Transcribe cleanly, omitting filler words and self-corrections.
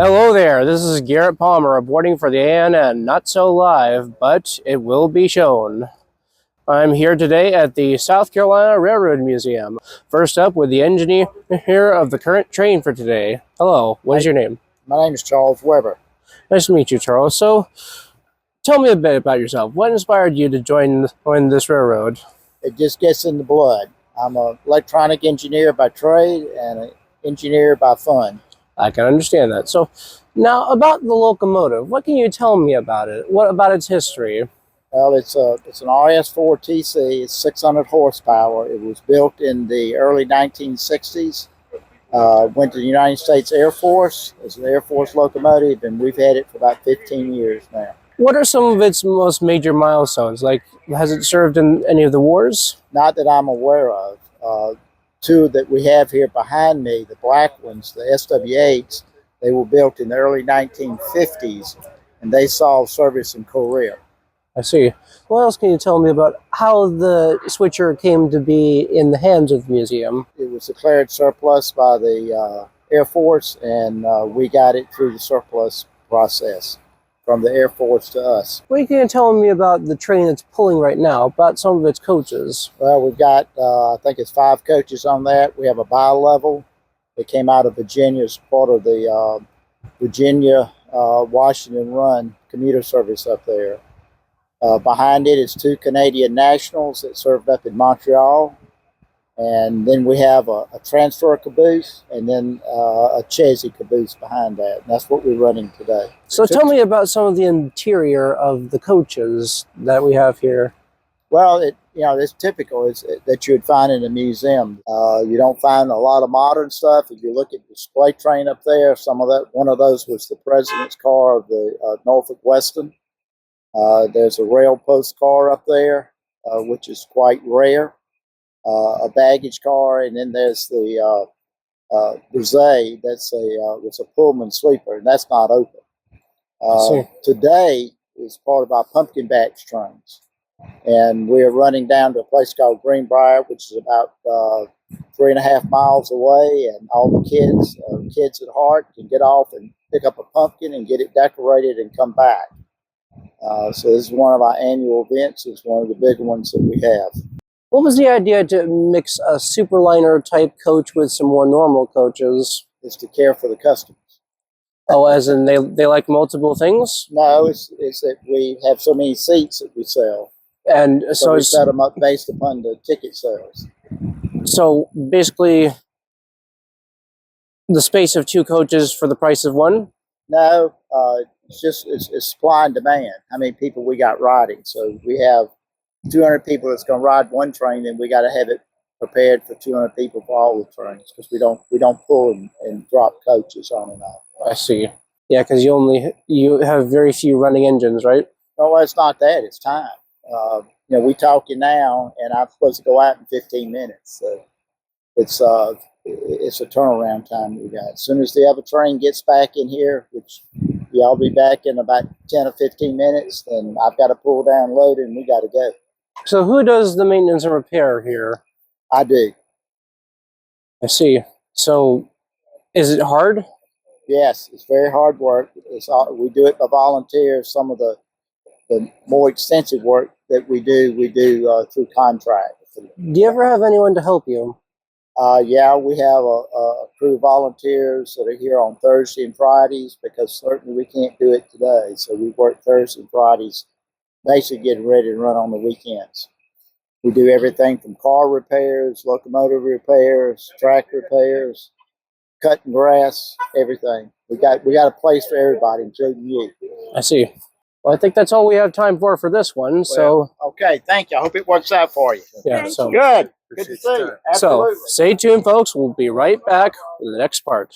Hello there, this is Garrett Palmer reporting for the ANN, not so live, but it will be shown. I'm here today at the South Carolina Railroad Museum. First up with the engineer of the current train for today. Hello, what is your name? My name is Charles Weber. Nice to meet you, Charles. So, tell me a bit about yourself. What inspired you to join this railroad? It just gets in the blood. I'm an electronic engineer by trade and an engineer by fun. I can understand that. So, now about the locomotive, what can you tell me about it? What about its history? Well, it's an RS4TC. It's 600 horsepower. It was built in the early 1960s. Went to the United States Air Force as an Air Force locomotive, and we've had it for about 15 years now. What are some of its most major milestones? Like, has it served in any of the wars? Not that I'm aware of. Two that we have here behind me, the black ones, the SW8s, they were built in the early 1950s, and they saw service in Korea. I see. What else can you tell me about how the switcher came to be in the hands of the museum? It was declared surplus by the Air Force, and we got it through the surplus process from the Air Force to us. What can you tell me about the train that's pulling right now, about some of its coaches? Well, we've got, I think it's 5 coaches on that. We have a bi-level that came out of Virginia as part of the Virginia-Washington Run commuter service up there. Behind it is 2 Canadian nationals that served up in Montreal. And then we have a transfer caboose and then a chassis caboose behind that. And that's what we're running today. So tell me about some of the interior of the coaches that we have here. Well, it's typical that you would find in a museum. You don't find a lot of modern stuff. If you look at the display train up there, one of those was the president's car of the Norfolk Western. There's a rail post car up there, which is quite rare. A baggage car, and then there's the Brzee. That's it's a Pullman sleeper, and that's not open. Today is part of our pumpkin batch trains, and we're running down to a place called Greenbrier, which is about 3.5 miles away, and all the kids at heart can get off and pick up a pumpkin and get it decorated and come back. So this is one of our annual events. It's one of the big ones that we have. What was the idea to mix a superliner type coach with some more normal coaches? It's to care for the customers. Oh, as in they like multiple things? No, it's that we have so many seats that we sell. And so we set them up based upon the ticket sales. So basically, the space of 2 coaches for the price of 1? No, it's supply and demand. How many people we got riding? So we have 200 people that's going to ride one train, and we got to have it prepared for 200 people for all the trains, because we don't pull and drop coaches on and off. I see. Yeah, because you have very few running engines, right? No, it's not that. It's time. We talking now, and I'm supposed to go out in 15 minutes. So it's a turnaround time we got. As soon as the other train gets back in here, which I'll be back in about 10 or 15 minutes, then I've got to pull down, load, and we got to go. So who does the maintenance and repair here? I do. I see. So is it hard? Yes, it's very hard work. We do it by volunteers. Some of the more extensive work that we do through contract. Do you ever have anyone to help you? Yeah, we have a crew of volunteers that are here on Thursday and Fridays, because certainly we can't do it today. So we work Thursday and Fridays, basically getting ready to run on the weekends. We do everything from car repairs, locomotive repairs, track repairs, cutting grass, everything. We got a place for everybody, including you. I see. Well, I think that's all we have time for this one. Well, so okay, thank you. I hope it works out for you. Yeah. So good. Good to see you. Absolutely. So stay tuned, folks. We'll be right back with the next part.